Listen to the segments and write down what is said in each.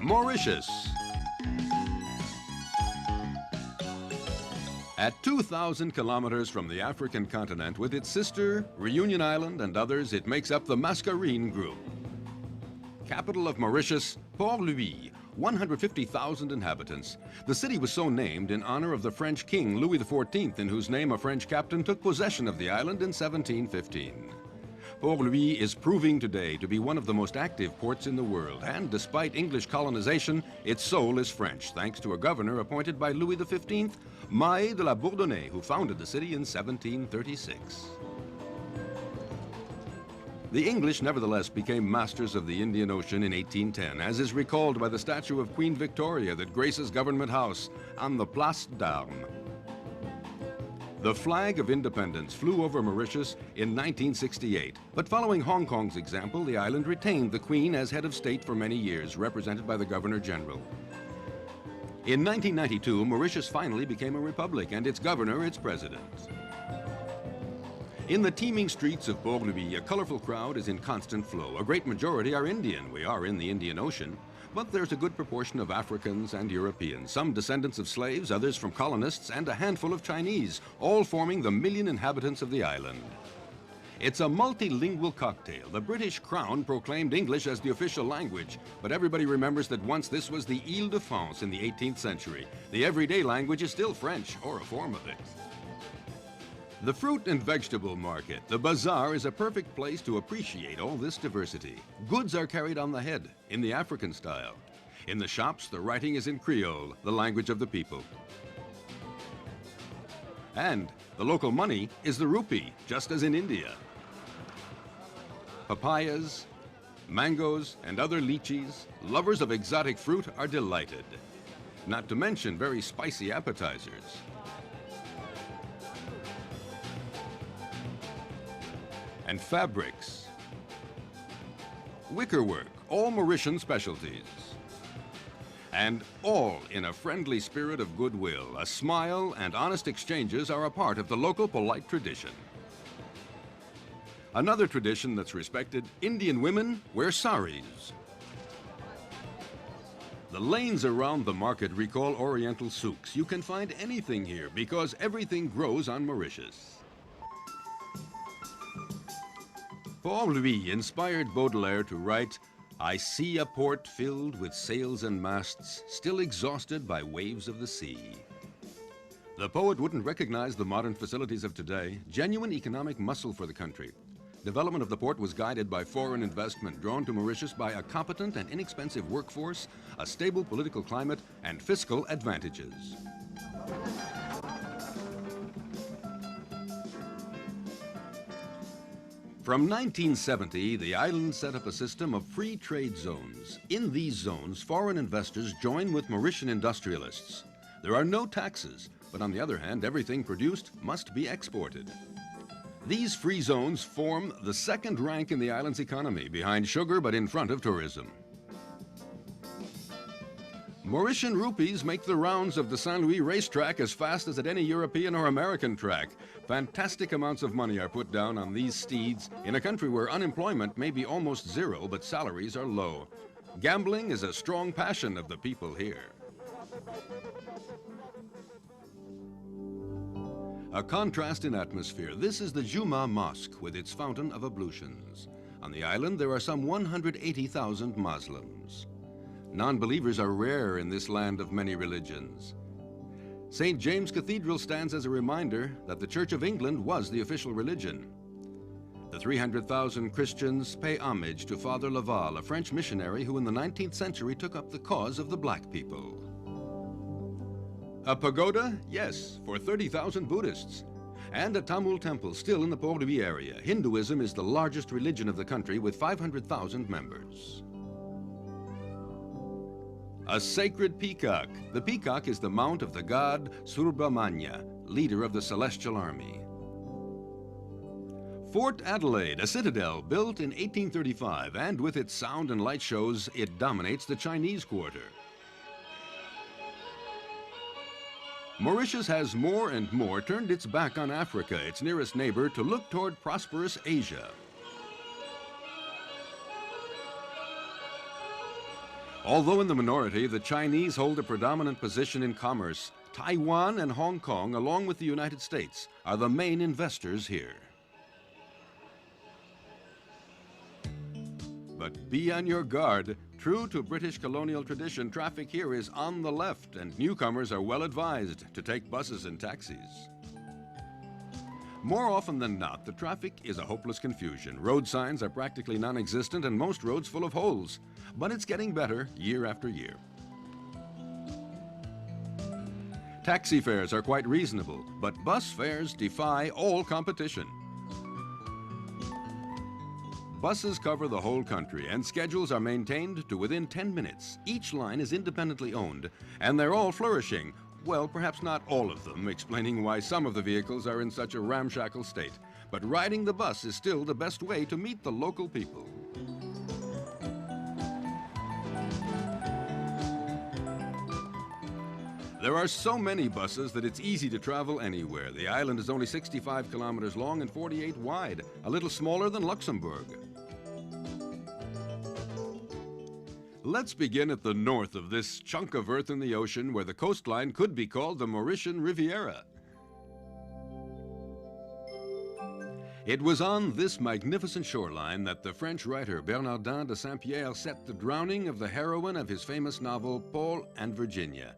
Mauritius. At 2,000 kilometers from the African continent, with its sister, Reunion Island, and others, it makes up the Mascarene Group. Capital of Mauritius, Port-Louis, 150,000 inhabitants. The city was so named in honor of the French king Louis XIV, in whose name a French captain took possession of the island in 1715. Port-Louis is proving today to be one of the most active ports in the world, and despite English colonization, its soul is French, thanks to a governor appointed by Louis XV, Maé de la Bourdonnais, who founded the city in 1736. The English, nevertheless, became masters of the Indian Ocean in 1810, as is recalled by the statue of Queen Victoria that graces Government House on the Place d'Armes. The flag of independence flew over Mauritius in 1968, but following Hong Kong's example, the island retained the Queen as head of state for many years, represented by the Governor-General. In 1992, Mauritius finally became a republic, and its governor its president. In the teeming streets of Port-Louis, a colorful crowd is in constant flow. A great majority are Indian. We are in the Indian Ocean. But there's a good proportion of Africans and Europeans, some descendants of slaves, others from colonists, and a handful of Chinese, all forming the million inhabitants of the island. It's a multilingual cocktail. The British Crown proclaimed English as the official language, but everybody remembers that once this was the Île-de-France in the 18th century. The everyday language is still French, or a form of it. The fruit and vegetable market, the bazaar, is a perfect place to appreciate all this diversity. Goods are carried on the head, in the African style. In the shops, the writing is in Creole, the language of the people. And the local money is the rupee, just as in India. Papayas, mangoes, and other lychees, lovers of exotic fruit are delighted. Not to mention very spicy appetizers. And fabrics, wickerwork, all Mauritian specialties. And all in a friendly spirit of goodwill. A smile and honest exchanges are a part of the local polite tradition. Another tradition that's respected, Indian women wear saris. The lanes around the market recall Oriental souks. You can find anything here because everything grows on Mauritius. Port-Louis inspired Baudelaire to write, "I see a port filled with sails and masts, still exhausted by waves of the sea." The poet wouldn't recognize the modern facilities of today, genuine economic muscle for the country. Development of the port was guided by foreign investment, drawn to Mauritius by a competent and inexpensive workforce, a stable political climate, and fiscal advantages. From 1970, the island set up a system of free trade zones. In these zones, foreign investors join with Mauritian industrialists. There are no taxes, but on the other hand, everything produced must be exported. These free zones form the second rank in the island's economy, behind sugar but in front of tourism. Mauritian rupees make the rounds of the St. Louis racetrack as fast as at any European or American track. Fantastic amounts of money are put down on these steeds in a country where unemployment may be almost zero, but salaries are low. Gambling is a strong passion of the people here. A contrast in atmosphere. This is the Juma Mosque with its fountain of ablutions. On the island, there are some 180,000 Muslims. Non-believers are rare in this land of many religions. St. James Cathedral stands as a reminder that the Church of England was the official religion. The 300,000 Christians pay homage to Father Laval, a French missionary who in the 19th century took up the cause of the black people. A pagoda? Yes, for 30,000 Buddhists. And a Tamil temple still in the Port-Louis area. Hinduism is the largest religion of the country with 500,000 members. A sacred peacock. The peacock is the mount of the god Subrahmanya, leader of the celestial army. Fort Adelaide, a citadel built in 1835, and with its sound and light shows, it dominates the Chinese Quarter. Mauritius has more and more turned its back on Africa, its nearest neighbor, to look toward prosperous Asia. Although in the minority, the Chinese hold a predominant position in commerce. Taiwan and Hong Kong, along with the United States, are the main investors here. But be on your guard. True to British colonial tradition, traffic here is on the left, and newcomers are well advised to take buses and taxis. More often than not, the traffic is a hopeless confusion. Road signs are practically non-existent and most roads full of holes. But it's getting better year after year. Taxi fares are quite reasonable, but bus fares defy all competition. Buses cover the whole country, and schedules are maintained to within 10 minutes. Each line is independently owned, and they're all flourishing. Well, perhaps not all of them, explaining why some of the vehicles are in such a ramshackle state. But riding the bus is still the best way to meet the local people. There are so many buses that it's easy to travel anywhere. The island is only 65 kilometers long and 48 wide, a little smaller than Luxembourg. Let's begin at the north of this chunk of earth in the ocean, where the coastline could be called the Mauritian Riviera. It was on this magnificent shoreline that the French writer Bernardin de Saint-Pierre set the drowning of the heroine of his famous novel Paul and Virginia.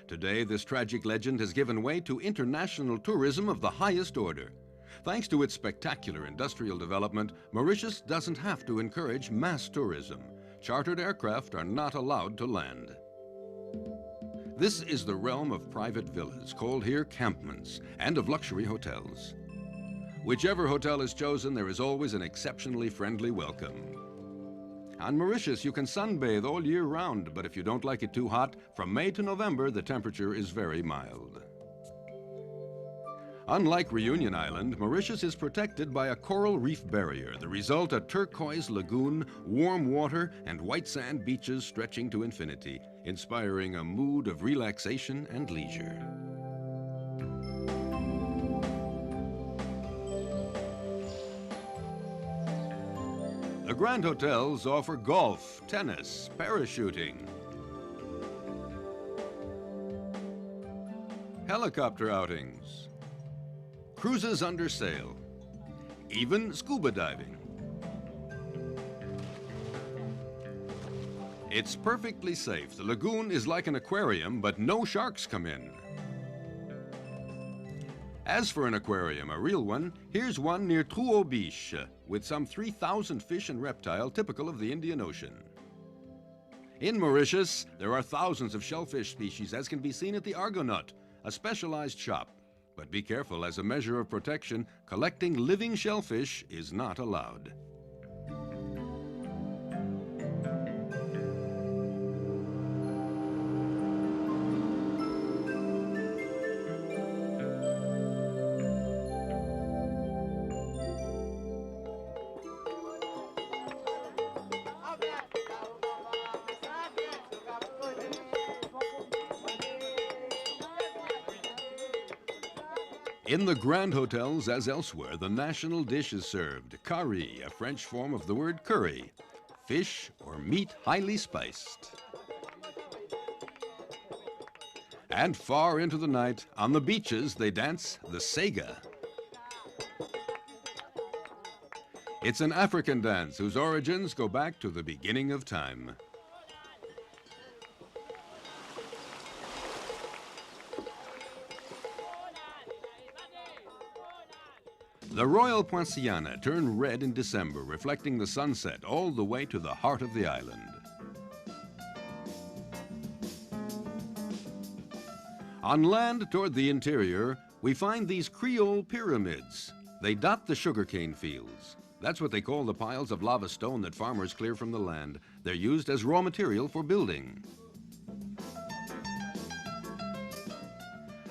Today, this tragic legend has given way to international tourism of the highest order. Thanks to its spectacular industrial development, Mauritius doesn't have to encourage mass tourism. Chartered aircraft are not allowed to land. This is the realm of private villas, called here campments, and of luxury hotels. Whichever hotel is chosen, there is always an exceptionally friendly welcome. On Mauritius, you can sunbathe all year round, but if you don't like it too hot, from May to November, the temperature is very mild. Unlike Reunion Island, Mauritius is protected by a coral reef barrier, the result a turquoise lagoon, warm water, and white sand beaches stretching to infinity, inspiring a mood of relaxation and leisure. The Grand Hotels offer golf, tennis, parachuting, helicopter outings, cruises under sail, even scuba diving. It's perfectly safe. The lagoon is like an aquarium, but no sharks come in. As for an aquarium, a real one, here's one near Trou-aux-Biches, with some 3,000 fish and reptile typical of the Indian Ocean. In Mauritius, there are thousands of shellfish species, as can be seen at the Argonaut, a specialized shop. But be careful, as a measure of protection, collecting living shellfish is not allowed. In the Grand Hotels, as elsewhere, the national dish is served. Curry, a French form of the word curry. Fish or meat highly spiced. And far into the night, on the beaches, they dance the Sega. It's an African dance whose origins go back to the beginning of time. The Royal Poinciana turned red in December, reflecting the sunset all the way to the heart of the island. On land toward the interior, we find these Creole pyramids. They dot the sugarcane fields. That's what they call the piles of lava stone that farmers clear from the land. They're used as raw material for building.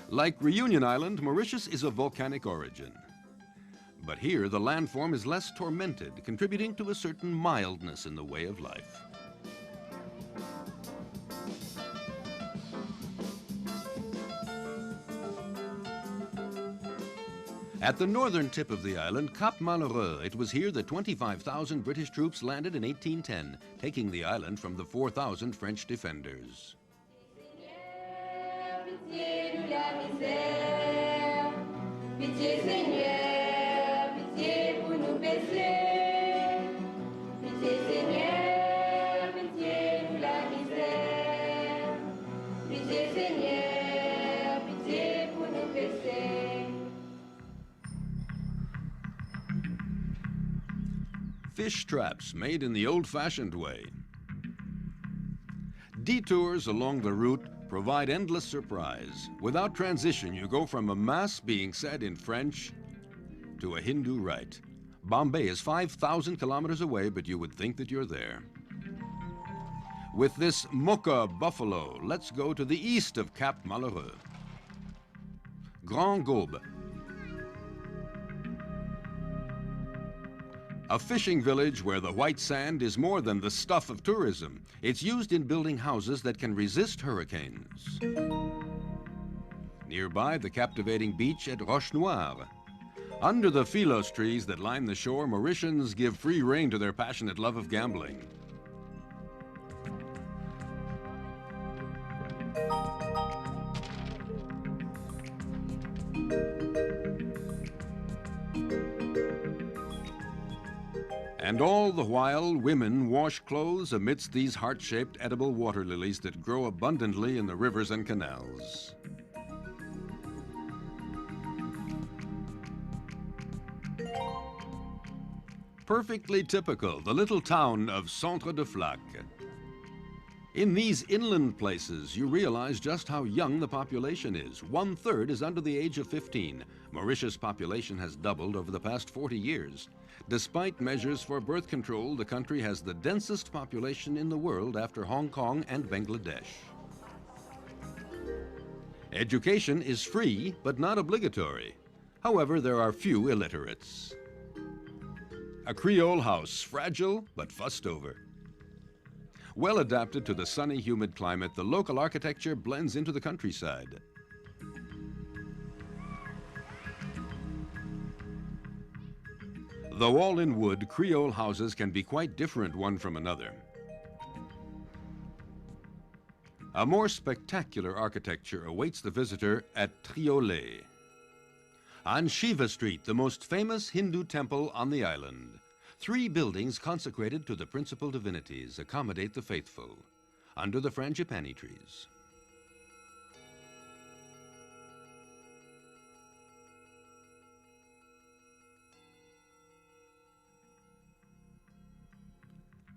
Like Reunion Island, Mauritius is of volcanic origin. But here, the landform is less tormented, contributing to a certain mildness in the way of life. At the northern tip of the island, Cap Malheureux, it was here that 25,000 British troops landed in 1810, taking the island from the 4,000 French defenders. Fish traps made in the old-fashioned way. Detours along the route provide endless surprise. Without transition, you go from a mass being said in French to a Hindu rite. Bombay is 5,000 kilometers away, but you would think that you're there. With this Mocha buffalo, let's go to the east of Cap Malheureux. Grand Gobe. A fishing village where the white sand is more than the stuff of tourism. It's used in building houses that can resist hurricanes. Nearby, the captivating beach at Roche Noire. Under the philos trees that line the shore, Mauritians give free rein to their passionate love of gambling. And all the while, women wash clothes amidst these heart-shaped edible water lilies that grow abundantly in the rivers and canals. Perfectly typical, the little town of Centre de Flac. In these inland places, you realize just how young the population is. 1/3 is under the age of 15. Mauritius' population has doubled over the past 40 years. Despite measures for birth control, the country has the densest population in the world after Hong Kong and Bangladesh. Education is free, but not obligatory. However, there are few illiterates. A Creole house, fragile but fussed over. Well adapted to the sunny, humid climate, the local architecture blends into the countryside. Though all in wood, Creole houses can be quite different one from another. A more spectacular architecture awaits the visitor at Triolet. On Shiva Street, the most famous Hindu temple on the island. 3 buildings consecrated to the principal divinities accommodate the faithful under the frangipani trees.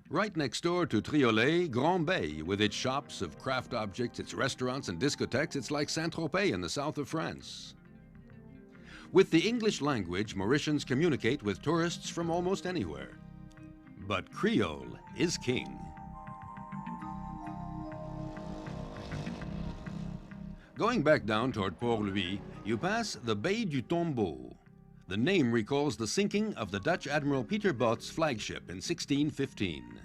Right next door to Triolet, Grand Bay, with its shops of craft objects, its restaurants and discotheques, it's like Saint-Tropez in the south of France. With the English language, Mauritians communicate with tourists from almost anywhere. But Creole is king. Going back down toward Port-Louis, you pass the Baie du Tombeau. The name recalls the sinking of the Dutch Admiral Peter Both's flagship in 1615.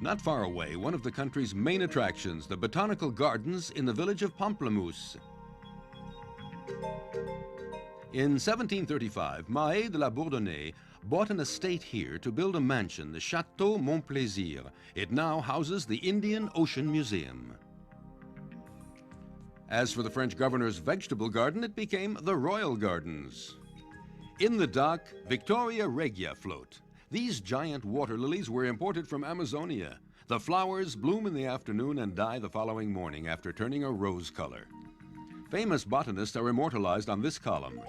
Not far away, one of the country's main attractions, the botanical gardens in the village of Pamplemousse. In 1735, Mahé de la Bourdonnais bought an estate here to build a mansion, the Château Montplaisir. It now houses the Indian Ocean Museum. As for the French governor's vegetable garden, it became the Royal Gardens. In the dock, Victoria Regia float. These giant water lilies were imported from Amazonia. The flowers bloom in the afternoon and die the following morning after turning a rose color. Famous botanists are immortalized on this column.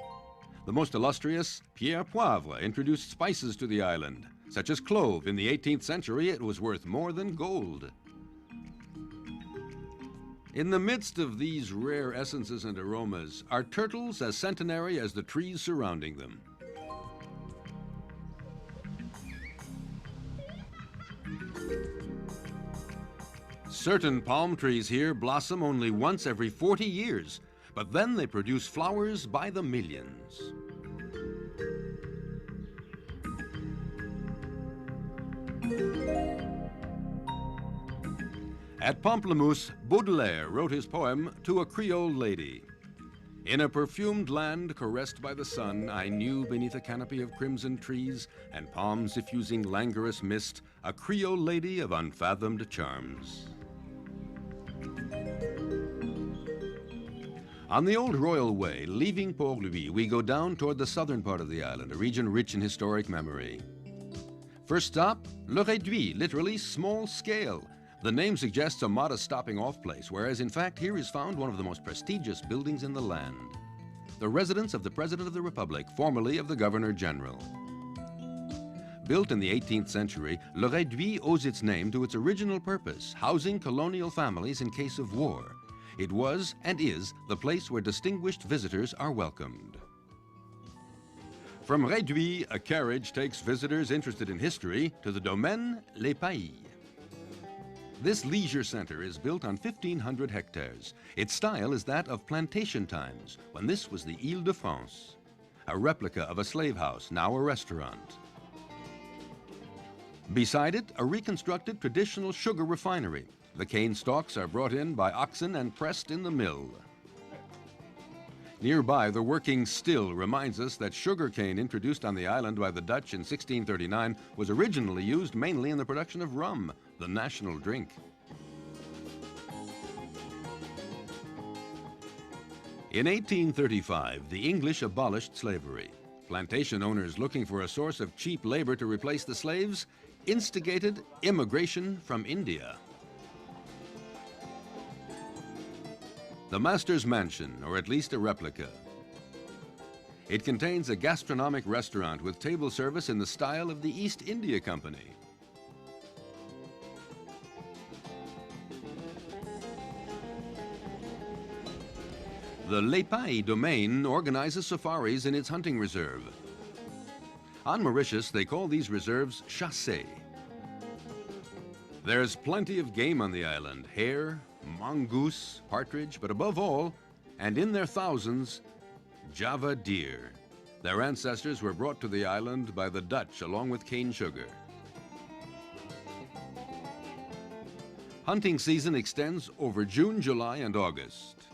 The most illustrious, Pierre Poivre, introduced spices to the island, such as clove. In the 18th century, it was worth more than gold. In the midst of these rare essences and aromas are turtles as centenary as the trees surrounding them. Certain palm trees here blossom only once every 40 years, but then they produce flowers by the millions. At Pamplemousse, Baudelaire wrote his poem To a Creole Lady. In a perfumed land caressed by the sun, I knew beneath a canopy of crimson trees and palms diffusing languorous mist, a Creole lady of unfathomed charms. On the old Royal Way, leaving Port-Louis, we go down toward the southern part of the island, a region rich in historic memory. First stop, Le Réduit, literally small scale. The name suggests a modest stopping-off place, whereas in fact here is found one of the most prestigious buildings in the land. The residence of the President of the Republic, formerly of the Governor-General. Built in the 18th century, Le Réduit owes its name to its original purpose, housing colonial families in case of war. It was and is the place where distinguished visitors are welcomed. From Réduit, a carriage takes visitors interested in history to the Domaine Les Pays. This leisure center is built on 1,500 hectares. Its style is that of plantation times, when this was the Île-de-France. A replica of a slave house, now a restaurant. Beside it, a reconstructed traditional sugar refinery. The cane stalks are brought in by oxen and pressed in the mill. Nearby, the working still reminds us that sugar cane introduced on the island by the Dutch in 1639 was originally used mainly in the production of rum, the national drink. In 1835, the English abolished slavery. Plantation owners looking for a source of cheap labor to replace the slaves instigated immigration from India. The Master's Mansion, or at least a replica. It contains a gastronomic restaurant with table service in the style of the East India Company. The Les Pays domain organizes safaris in its hunting reserve. On Mauritius, they call these reserves chassés. There's plenty of game on the island, hare, mongoose, partridge, but above all, and in their thousands, Java deer. Their ancestors were brought to the island by the Dutch along with cane sugar. Hunting season extends over June, July, and August.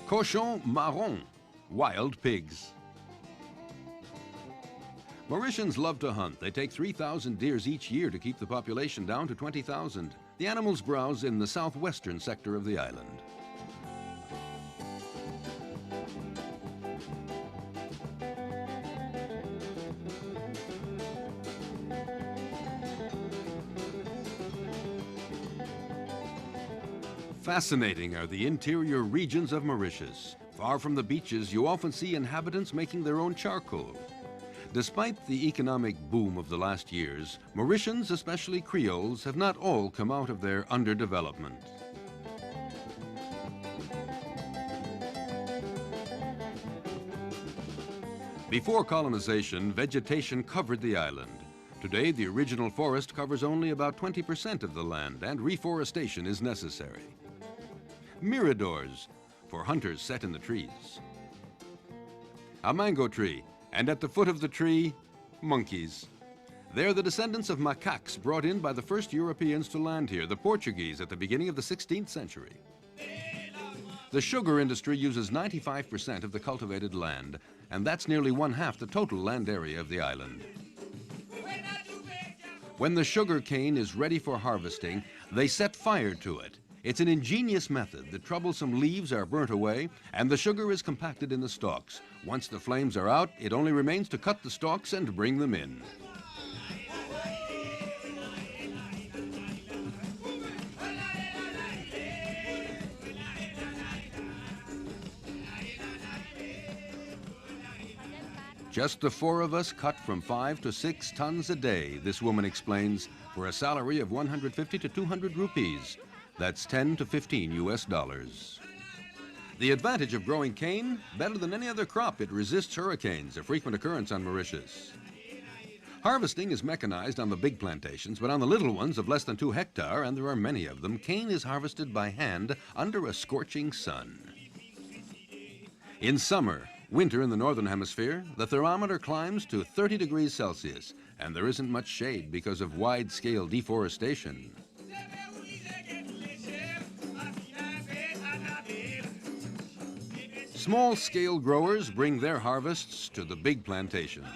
Cochon marron, wild pigs. Mauritians love to hunt. They take 3,000 deers each year to keep the population down to 20,000. The animals browse in the southwestern sector of the island. Fascinating are the interior regions of Mauritius. Far from the beaches, you often see inhabitants making their own charcoal. Despite the economic boom of the last years, Mauritians, especially Creoles, have not all come out of their underdevelopment. Before colonization, vegetation covered the island. Today, the original forest covers only about 20% of the land, and reforestation is necessary. Miradors, for hunters set in the trees. A mango tree, and at the foot of the tree, monkeys. They're the descendants of macaques brought in by the first Europeans to land here, the Portuguese, at the beginning of the 16th century. The sugar industry uses 95% of the cultivated land, and that's nearly 1/2 the total land area of the island. When the sugar cane is ready for harvesting, they set fire to it. It's an ingenious method. The troublesome leaves are burnt away, and the sugar is compacted in the stalks. Once the flames are out, it only remains to cut the stalks and bring them in. Just the 4 of us cut from 5 to 6 tons a day, this woman explains, for a salary of 150 to 200 rupees. That's 10 to 15 US dollars. The advantage of growing cane, better than any other crop, it resists hurricanes, a frequent occurrence on Mauritius. Harvesting is mechanized on the big plantations, but on the little ones of less than 2 hectares, and there are many of them, cane is harvested by hand under a scorching sun. In summer, winter in the northern hemisphere, the thermometer climbs to 30 degrees Celsius, and there isn't much shade because of wide-scale deforestation. Small-scale growers bring their harvests to the big plantations.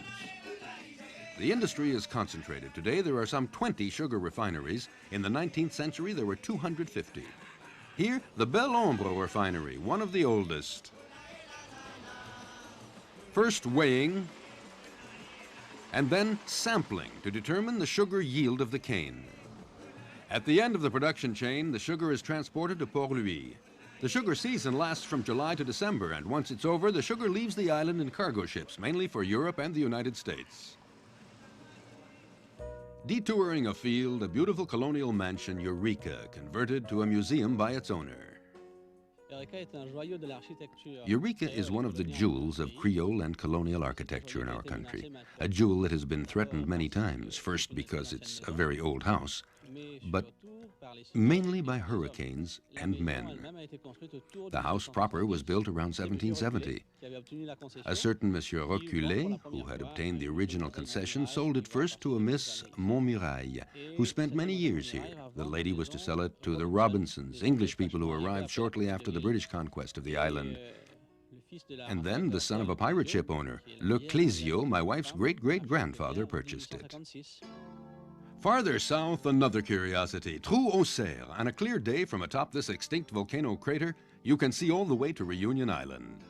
The industry is concentrated. Today there are some 20 sugar refineries. In the 19th century there were 250. Here, the Belle Ombre refinery, one of the oldest. First weighing, and then sampling to determine the sugar yield of the cane. At the end of the production chain, the sugar is transported to Port-Louis. The sugar season lasts from July to December, and once it's over, the sugar leaves the island in cargo ships, mainly for Europe and the United States. Detouring a field, a beautiful colonial mansion, Eureka, converted to a museum by its owner. Eureka is one of the jewels of Creole and colonial architecture in our country. A jewel that has been threatened many times, first because it's a very old house, but mainly by hurricanes and men. The house proper was built around 1770. A certain Monsieur Reculé, who had obtained the original concession, sold it first to a Miss Montmirail, who spent many years here. The lady was to sell it to the Robinsons, English people who arrived shortly after the British conquest of the island. And then the son of a pirate ship owner, Le Clésio, my wife's great-great-grandfather, purchased it. Farther south, another curiosity, Trou aux Cerfs. On a clear day from atop this extinct volcano crater, you can see all the way to Reunion Island.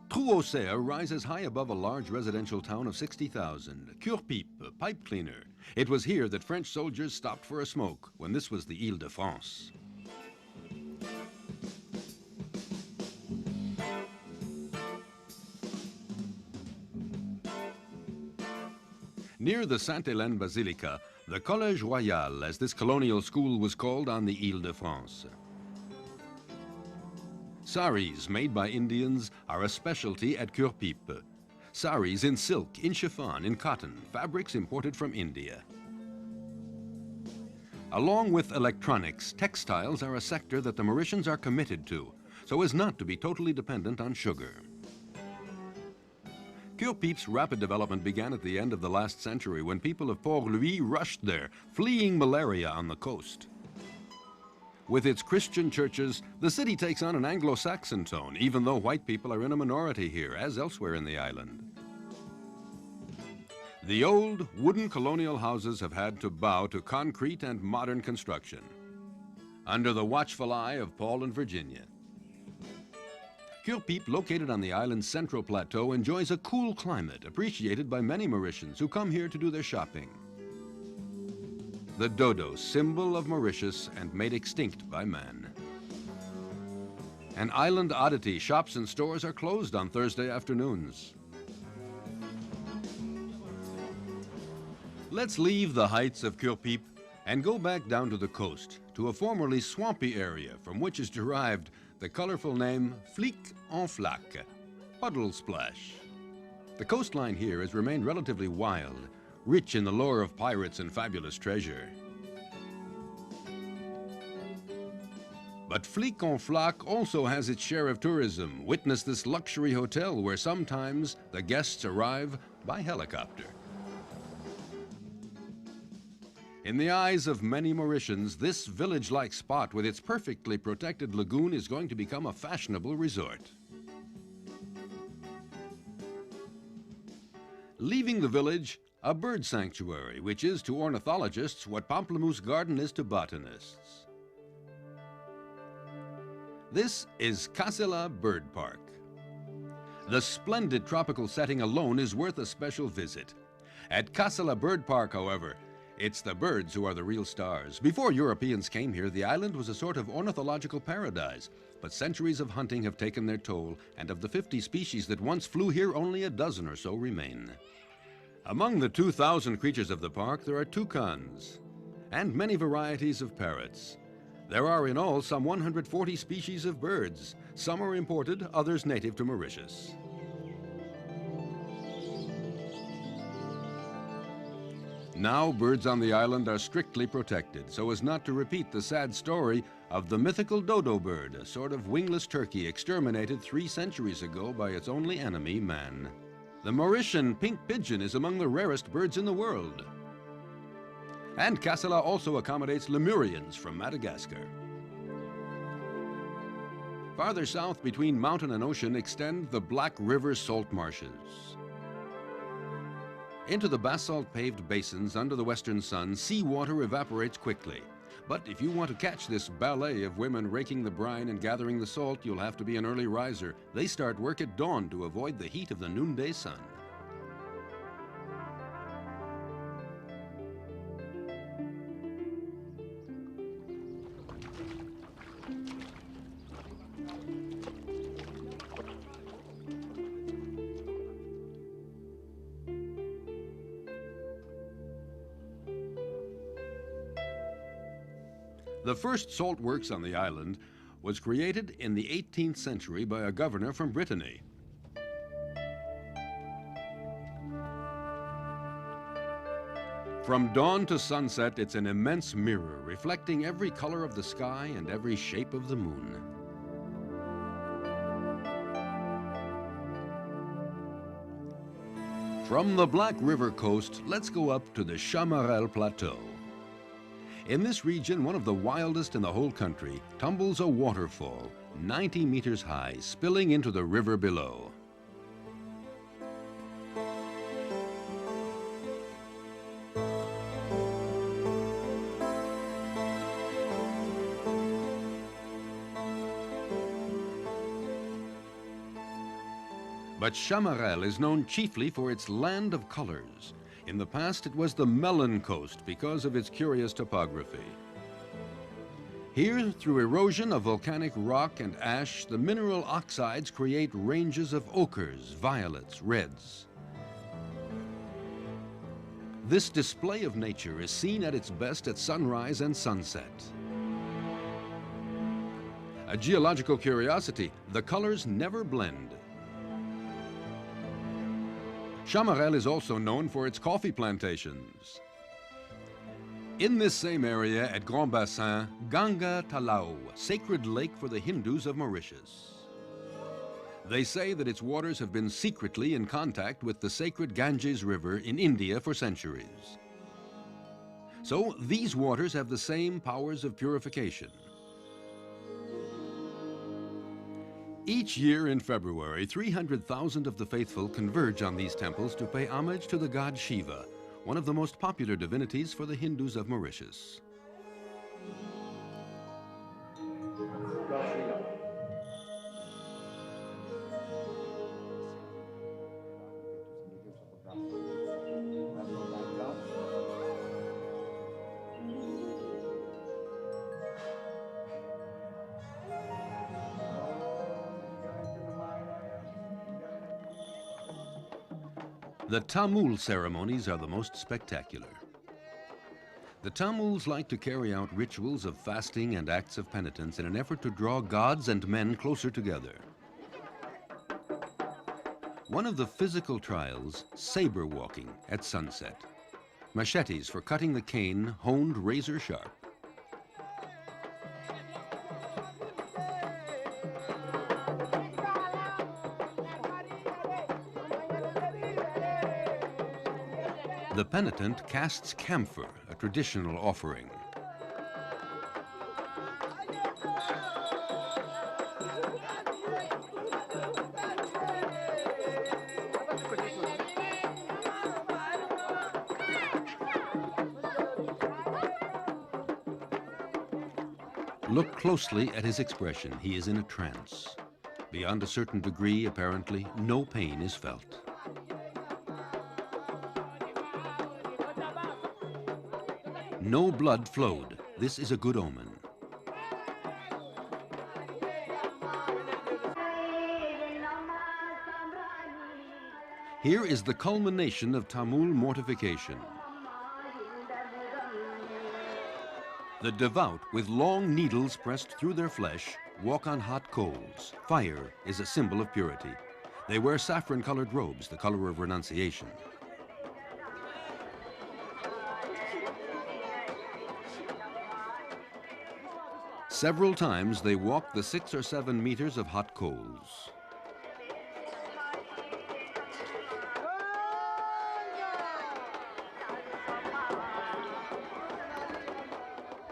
Trou aux Cerfs rises high above a large residential town of 60,000, Cure-Pipe, a pipe cleaner. It was here that French soldiers stopped for a smoke when this was the Île-de-France. Near the Sainte-Hélène Basilica, the Collège Royal, as this colonial school was called on the Île-de-France. Saris made by Indians are a specialty at Cure-Pipe. Saris in silk, in chiffon, in cotton, fabrics imported from India. Along with electronics, textiles are a sector that the Mauritians are committed to, so as not to be totally dependent on sugar. Cure-Pipe's rapid development began at the end of the last century when people of Port-Louis rushed there, fleeing malaria on the coast. With its Christian churches, the city takes on an Anglo-Saxon tone, even though white people are in a minority here, as elsewhere in the island. The old wooden colonial houses have had to bow to concrete and modern construction, under the watchful eye of Paul and Virginia. Cure-Pipe, located on the island's central plateau, enjoys a cool climate appreciated by many Mauritians who come here to do their shopping. The dodo, symbol of Mauritius and made extinct by man. An island oddity, shops and stores are closed on Thursday afternoons. Let's leave the heights of Cure-Pipe and go back down to the coast, to a formerly swampy area from which is derived the colorful name Flic en Flac, puddle splash. The coastline here has remained relatively wild, rich in the lore of pirates and fabulous treasure. But Flic en Flac also has its share of tourism. Witness this luxury hotel where sometimes the guests arrive by helicopter. In the eyes of many Mauritians, this village-like spot with its perfectly protected lagoon is going to become a fashionable resort. Leaving the village, a bird sanctuary, which is to ornithologists what Pamplemousse Garden is to botanists. This is Casela Bird Park. The splendid tropical setting alone is worth a special visit. At Casela Bird Park, however, it's the birds who are the real stars. Before Europeans came here, the island was a sort of ornithological paradise, but centuries of hunting have taken their toll, and of the 50 species that once flew here, only a dozen or so remain. Among the 2,000 creatures of the park, there are toucans and many varieties of parrots. There are in all some 140 species of birds. Some are imported, others native to Mauritius. Now, birds on the island are strictly protected so as not to repeat the sad story of the mythical dodo bird, a sort of wingless turkey exterminated 3 centuries ago by its only enemy, man. The Mauritian pink pigeon is among the rarest birds in the world. And Casela also accommodates lemurians from Madagascar. Farther south between mountain and ocean extend the Black River salt marshes. Into the basalt-paved basins under the western sun, seawater evaporates quickly. But if you want to catch this ballet of women raking the brine and gathering the salt, you'll have to be an early riser. They start work at dawn to avoid the heat of the noonday sun. The first salt works on the island was created in the 18th century by a governor from Brittany. From dawn to sunset, it's an immense mirror reflecting every color of the sky and every shape of the moon. From the Black River coast, let's go up to the Chamarel Plateau. In this region, one of the wildest in the whole country, tumbles a waterfall 90 meters high, spilling into the river below. But Chamarel is known chiefly for its land of colors. In the past, it was the Melon Coast because of its curious topography. Here, through erosion of volcanic rock and ash, the mineral oxides create ranges of ochres, violets, reds. This display of nature is seen at its best at sunrise and sunset. A geological curiosity, the colors never blend. Chamarel is also known for its coffee plantations. In this same area at Grand Bassin, Ganga Talao, sacred lake for the Hindus of Mauritius. They say that its waters have been secretly in contact with the sacred Ganges River in India for centuries. So these waters have the same powers of purification. Each year in February, 300,000 of the faithful converge on these temples to pay homage to the god Shiva, one of the most popular divinities for the Hindus of Mauritius. The Tamul ceremonies are the most spectacular. The Tamuls like to carry out rituals of fasting and acts of penitence in an effort to draw gods and men closer together. One of the physical trials, saber walking at sunset. Machetes for cutting the cane, honed razor sharp. The penitent casts camphor, a traditional offering. Look closely at his expression. He is in a trance. Beyond a certain degree, apparently, no pain is felt. No blood flowed. This is a good omen. Here is the culmination of Tamul mortification. The devout, with long needles pressed through their flesh, walk on hot coals. Fire is a symbol of purity. They wear saffron-colored robes, the color of renunciation. Several times they walk the 6 or 7 meters of hot coals.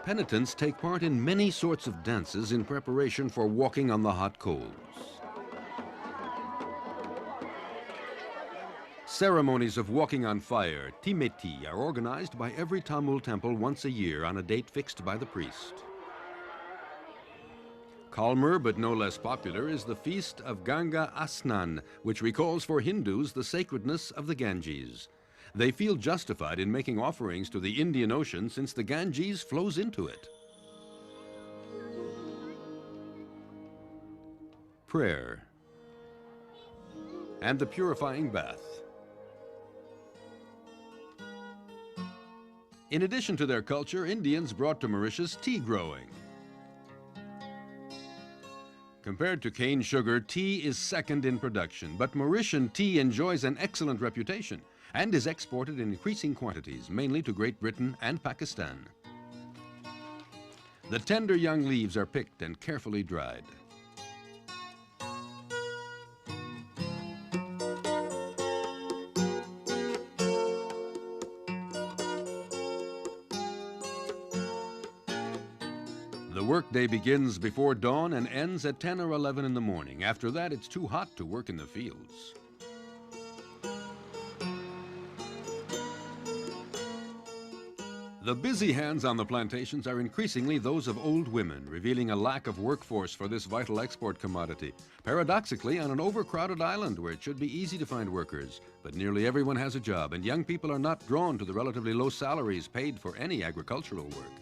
Penitents take part in many sorts of dances in preparation for walking on the hot coals. Ceremonies of walking on fire, timeti, are organized by every Tamil temple once a year on a date fixed by the priest. Calmer but no less popular is the feast of Ganga Asnan, which recalls for Hindus the sacredness of the Ganges. They feel justified in making offerings to the Indian Ocean since the Ganges flows into it. Prayer and the purifying bath. In addition to their culture, Indians brought to Mauritius tea growing. Compared to cane sugar, tea is second in production, but Mauritian tea enjoys an excellent reputation and is exported in increasing quantities, mainly to Great Britain and Pakistan. The tender young leaves are picked and carefully dried. The workday begins before dawn and ends at 10 or 11 in the morning. After that, it's too hot to work in the fields. The busy hands on the plantations are increasingly those of old women, revealing a lack of workforce for this vital export commodity. Paradoxically, on an overcrowded island where it should be easy to find workers, but nearly everyone has a job, and young people are not drawn to the relatively low salaries paid for any agricultural work.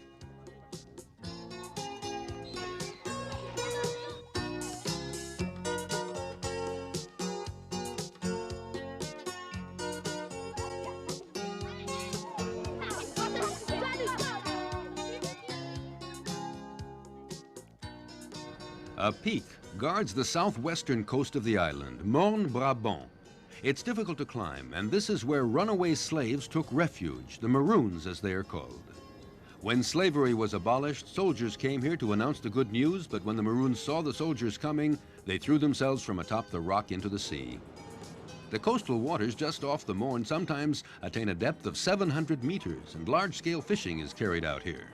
A peak guards the southwestern coast of the island, Morne Brabant. It's difficult to climb, and this is where runaway slaves took refuge, the Maroons as they are called. When slavery was abolished, soldiers came here to announce the good news, but when the Maroons saw the soldiers coming, they threw themselves from atop the rock into the sea. The coastal waters just off the Morne sometimes attain a depth of 700 meters, and large-scale fishing is carried out here.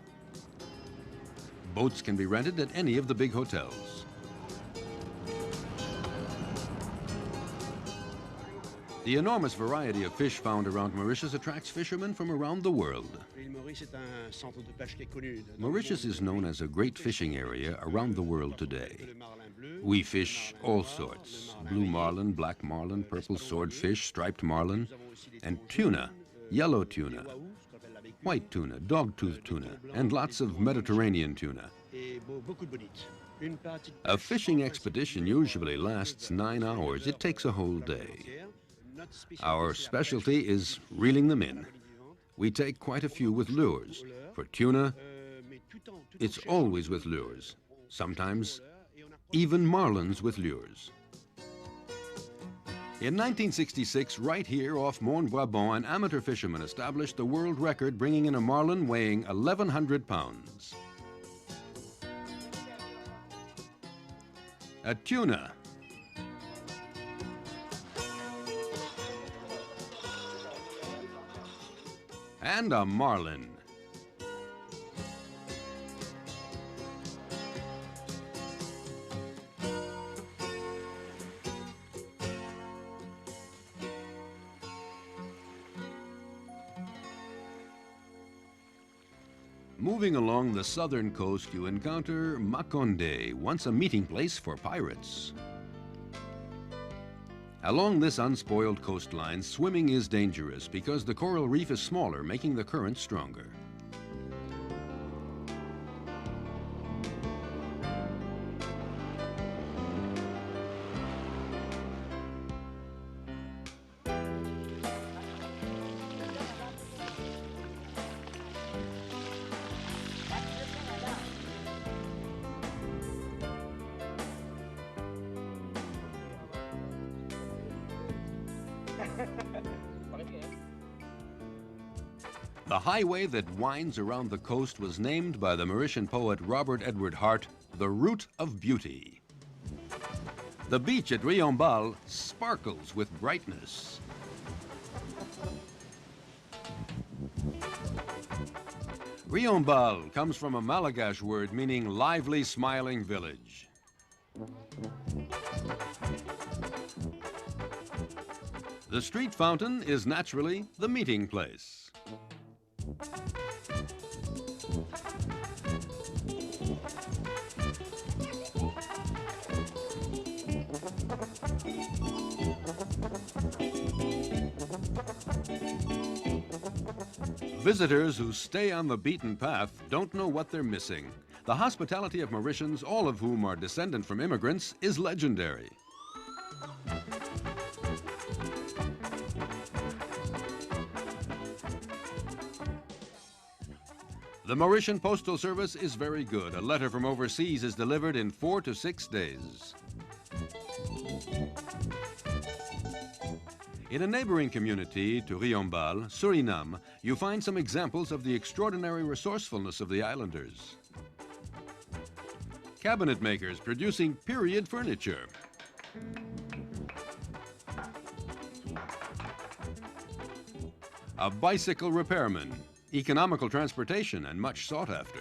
Boats can be rented at any of the big hotels. The enormous variety of fish found around Mauritius attracts fishermen from around the world. Mauritius is known as a great fishing area around the world today. We fish all sorts: blue marlin, black marlin, purple swordfish, striped marlin, and tuna, yellow tuna, white tuna, dog-tooth tuna, and lots of Mediterranean tuna. A fishing expedition usually lasts 9 hours. It takes a whole day. Our specialty is reeling them in. We take quite a few with lures. For tuna, it's always with lures. Sometimes even marlins with lures. In 1966, right here off Morne Brabant, an amateur fisherman established the world record, bringing in a marlin weighing 1,100 pounds. A tuna. And a marlin. Moving along the southern coast, you encounter Makonde, once a meeting place for pirates. Along this unspoiled coastline, swimming is dangerous because the coral reef is smaller, making the current stronger. The highway that winds around the coast was named by the Mauritian poet Robert Edward Hart the Route of Beauty. The beach at Riombal sparkles with brightness. Riombal comes from a Malgache word meaning lively, smiling village. The street fountain is naturally the meeting place. Visitors who stay on the beaten path don't know what they're missing. The hospitality of Mauritians, all of whom are descendant from immigrants, is legendary. The Mauritian Postal Service is very good. A letter from overseas is delivered in 4 to 6 days. In a neighboring community to Riombal, Suriname, you find some examples of the extraordinary resourcefulness of the islanders. Cabinet makers producing period furniture. A bicycle repairman, economical transportation, and much sought after.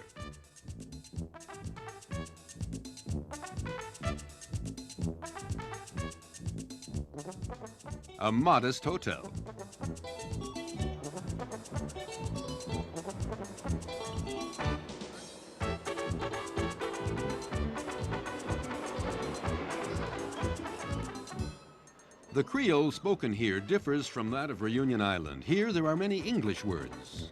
A modest hotel. The Creole spoken here differs from that of Reunion Island. Here there are many English words.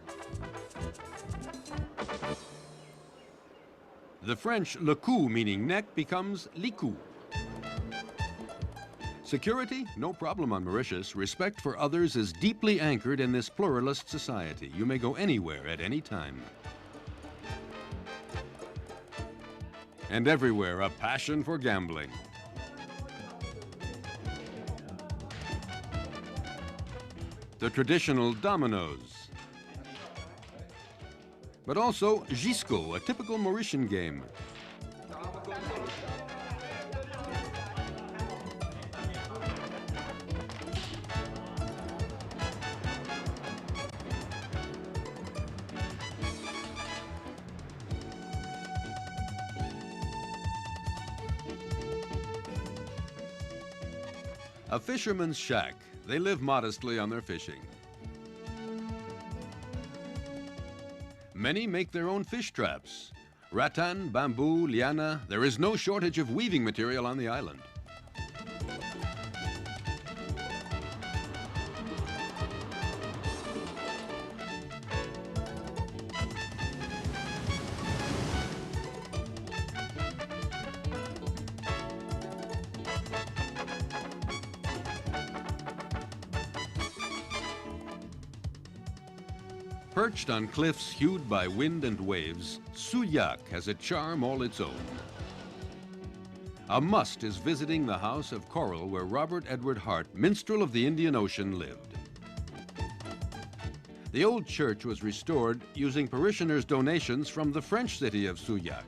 The French le cou, meaning neck, becomes licou. Security? No problem on Mauritius. Respect for others is deeply anchored in this pluralist society. You may go anywhere at any time. And everywhere, a passion for gambling. The traditional dominoes. But also gisco, a typical Mauritian game. A fisherman's shack. They live modestly on their fishing. Many make their own fish traps. Rattan, bamboo, liana. There is no shortage of weaving material on the island. Perched on cliffs hewed by wind and waves, Souillac has a charm all its own. A must is visiting the House of Coral where Robert Edward Hart, minstrel of the Indian Ocean, lived. The old church was restored using parishioners' donations from the French city of Souillac.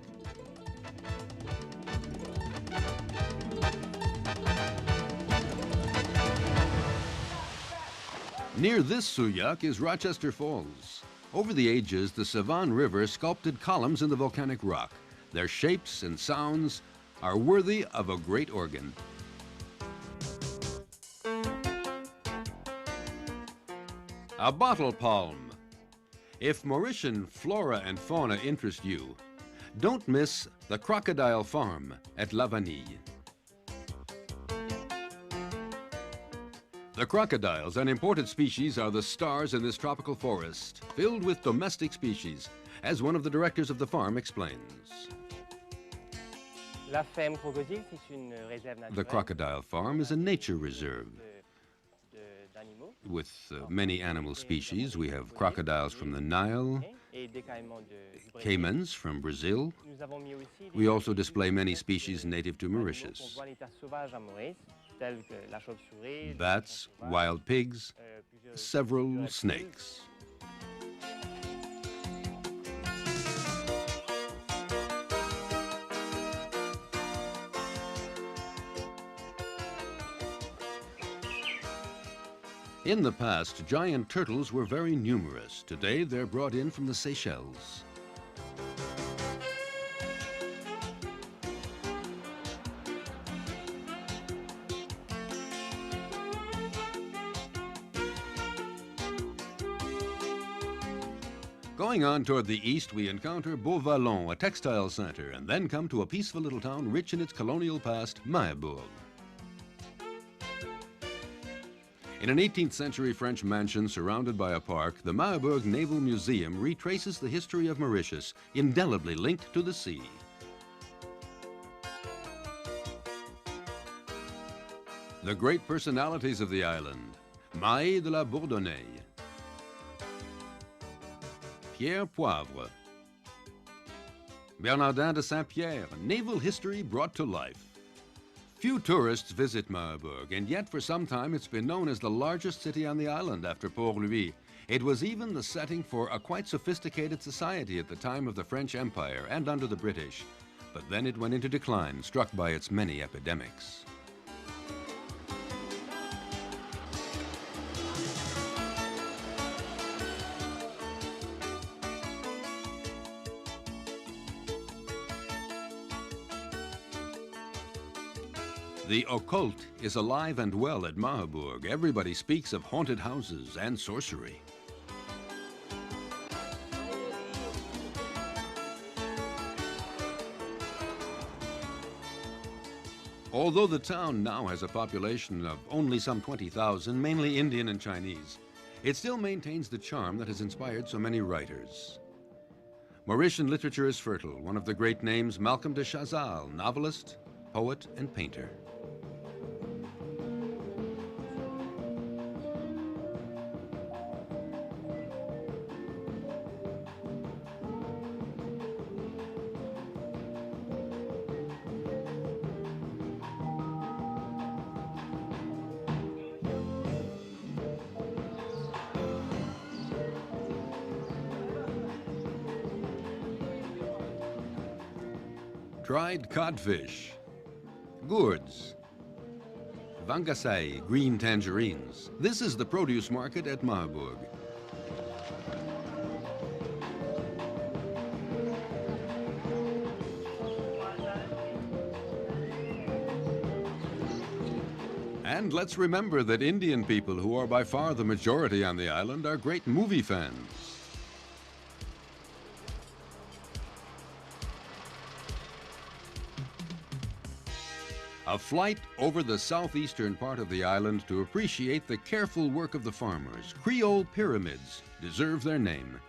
Near this Souillac is Rochester Falls. Over the ages, the Savane River sculpted columns in the volcanic rock. Their shapes and sounds are worthy of a great organ. A bottle palm. If Mauritian flora and fauna interest you, don't miss the Crocodile Farm at La Vanille. The crocodiles, an imported species, are the stars in this tropical forest, filled with domestic species, as one of the directors of the farm explains. The crocodile farm is a nature reserve with many animal species. We have crocodiles from the Nile, caimans from Brazil. We also display many species native to Mauritius. Bats, wild pigs, several snakes. In the past, giant turtles were very numerous. Today, they're brought in from the Seychelles. Going on toward the east, we encounter Beauvallon, a textile center, and then come to a peaceful little town rich in its colonial past, Mahébourg. In an 18th century French mansion surrounded by a park, the Mahébourg Naval Museum retraces the history of Mauritius, indelibly linked to the sea. The great personalities of the island: Mahé de la Bourdonnais, Pierre Poivre, Bernardin de Saint-Pierre, naval history brought to life. Few tourists visit Mahébourg, and yet for some time it's been known as the largest city on the island after Port-Louis. It was even the setting for a quite sophisticated society at the time of the French Empire and under the British. But then it went into decline, struck by its many epidemics. The occult is alive and well at Mahébourg. Everybody speaks of haunted houses and sorcery. Although the town now has a population of only some 20,000, mainly Indian and Chinese, it still maintains the charm that has inspired so many writers. Mauritian literature is fertile. One of the great names, Malcolm de Chazal, novelist, poet, and painter. Dried codfish, gourds, vangasai, green tangerines. This is the produce market at Mahébourg. And let's remember that Indian people, who are by far the majority on the island, are great movie fans. A flight over the southeastern part of the island to appreciate the careful work of the farmers. Creole pyramids deserve their name.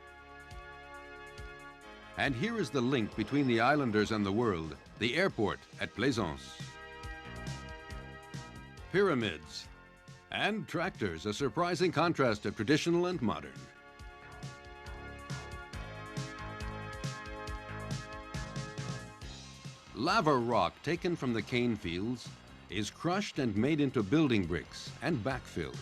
And here is the link between the islanders and the world, the airport at Plaisance. Pyramids and tractors, a surprising contrast of traditional and modern. Lava rock taken from the cane fields is crushed and made into building bricks and backfilled.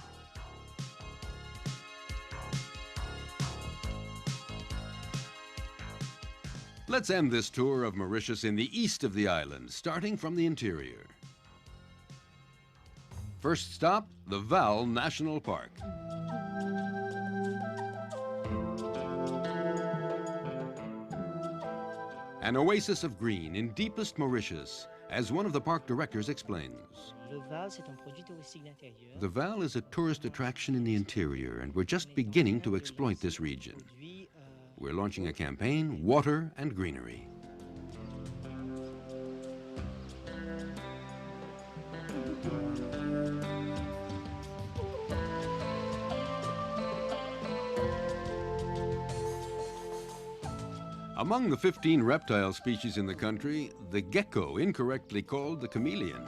Let's end this tour of Mauritius in the east of the island, starting from the interior. First stop, the Vaal National Park. An oasis of green in deepest Mauritius, as one of the park directors explains. The Vaal is a tourist attraction in the interior, and we're just beginning to exploit this region. We're launching a campaign, Water and Greenery. Among the 15 reptile species in the country, the gecko, incorrectly called the chameleon.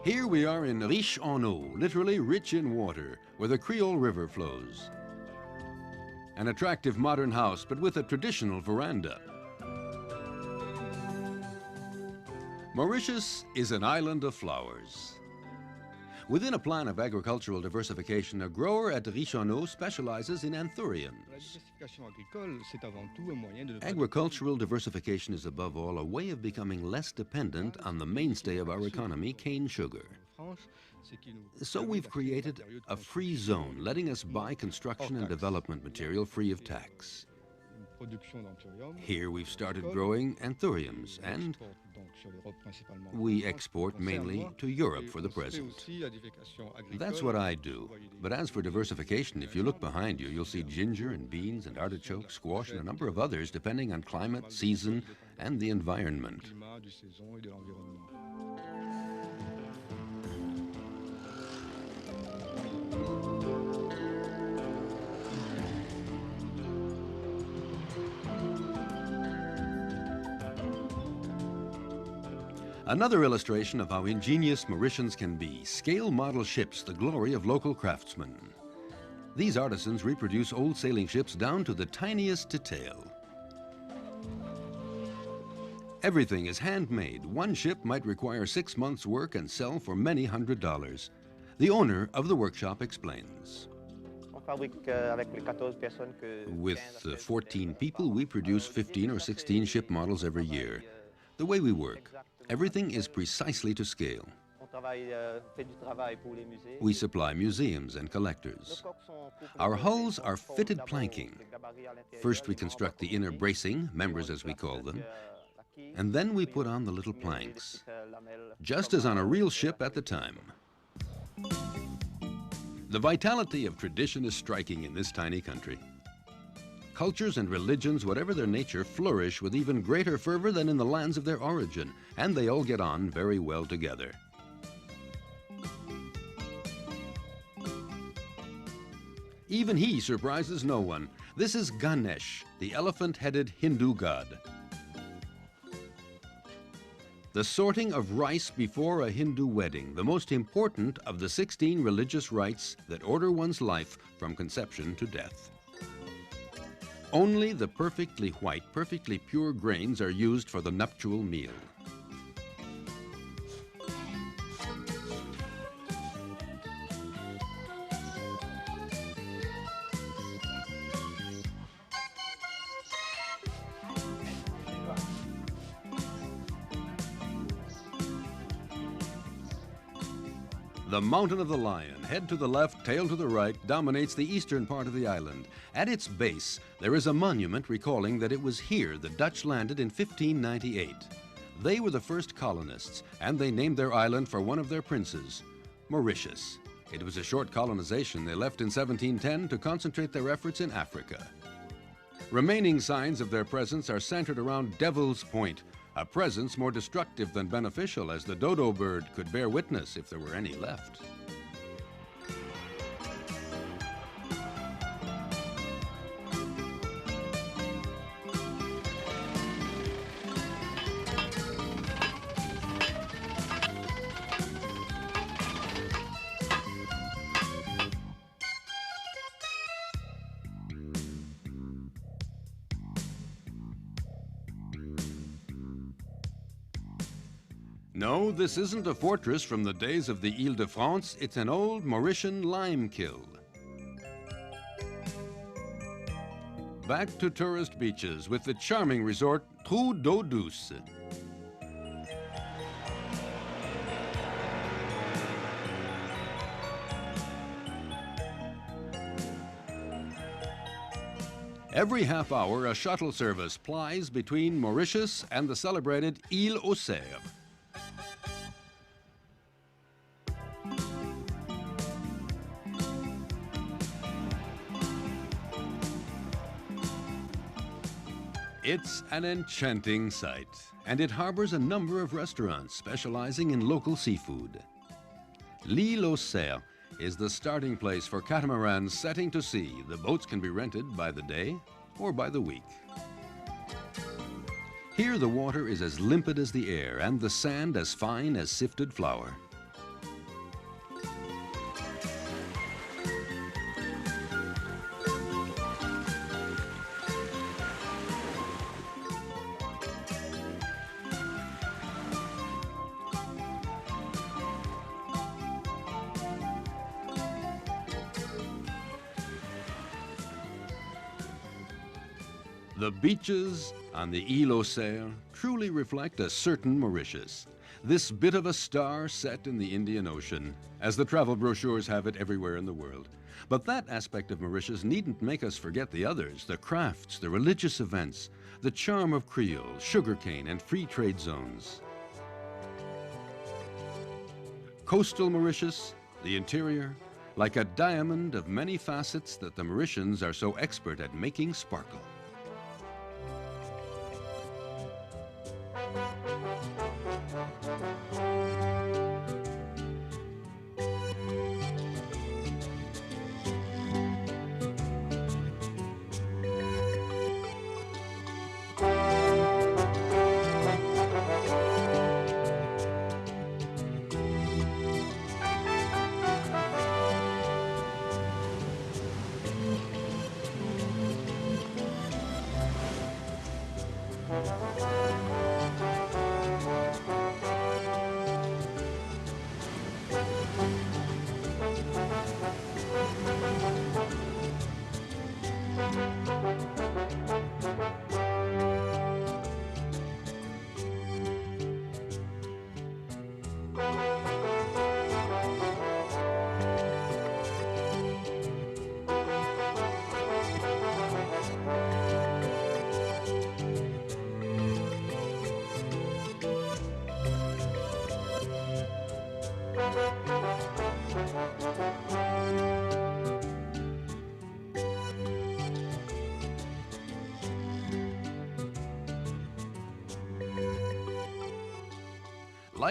Here we are in Riche en eau, literally rich in water, where the Creole River flows. An attractive modern house, but with a traditional veranda. Mauritius is an island of flowers. Within a plan of agricultural diversification, a grower at Riche en eau specializes in anthuriums. Agricultural diversification is above all a way of becoming less dependent on the mainstay of our economy, cane sugar. So we've created a free zone, letting us buy construction and development material free of tax. Here we've started growing anthuriums, and we export mainly to Europe for the present. That's what I do. But as for diversification, if you look behind you, you'll see ginger and beans and artichoke, squash, and a number of others depending on climate, season, and the environment. Another illustration of how ingenious Mauritians can be, scale model ships, the glory of local craftsmen. These artisans reproduce old sailing ships down to the tiniest detail. Everything is handmade. One ship might require 6 months' work and sell for many $100s. The owner of the workshop explains. With 14 people, we produce 15 or 16 ship models every year. The way we work, everything is precisely to scale. We supply museums and collectors. Our hulls are fitted planking. First we construct the inner bracing, members as we call them, and then we put on the little planks, just as on a real ship at the time. The vitality of tradition is striking in this tiny country. Cultures and religions, whatever their nature, flourish with even greater fervor than in the lands of their origin, and they all get on very well together. Even he surprises no one. This is Ganesh, the elephant-headed Hindu god. The sorting of rice before a Hindu wedding, the most important of the 16 religious rites that order one's life from conception to death. Only the perfectly white, perfectly pure grains are used for the nuptial meal. The Mountain of the Lion, head to the left, tail to the right, dominates the eastern part of the island. At its base, there is a monument recalling that it was here the Dutch landed in 1598. They were the first colonists, and they named their island for one of their princes, Mauritius. It was a short colonization. They left in 1710 to concentrate their efforts in Africa. Remaining signs of their presence are centered around Devil's Point, a presence more destructive than beneficial, as the dodo bird could bear witness if there were any left. No, this isn't a fortress from the days of the Ile-de-France. It's an old Mauritian lime kiln. Back to tourist beaches with the charming resort Trou d'Eau Douce. Every half hour, a shuttle service plies between Mauritius and the celebrated Île aux Cerfs. It's an enchanting sight, and it harbors a number of restaurants specializing in local seafood. L'Île aux Cerfs is the starting place for catamarans setting to sea. The boats can be rented by the day or by the week. Here the water is as limpid as the air and the sand as fine as sifted flour. The beaches on the Île aux Cerfs truly reflect a certain Mauritius. this bit of a star set in the Indian Ocean, as the travel brochures have it everywhere in the world. But that aspect of Mauritius needn't make us forget the others, the crafts, the religious events, the charm of Creole, sugarcane, and free trade zones. Coastal Mauritius, the interior, like a diamond of many facets that the Mauritians are so expert at making sparkle.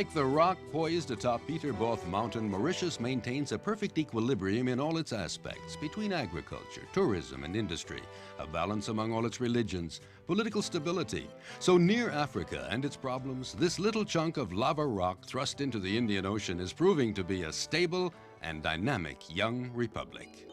Like the rock poised atop Peterboth Mountain, Mauritius maintains a perfect equilibrium in all its aspects between agriculture, tourism, and industry, a balance among all its religions, political stability. So near Africa and its problems, this little chunk of lava rock thrust into the Indian Ocean is proving to be a stable and dynamic young republic.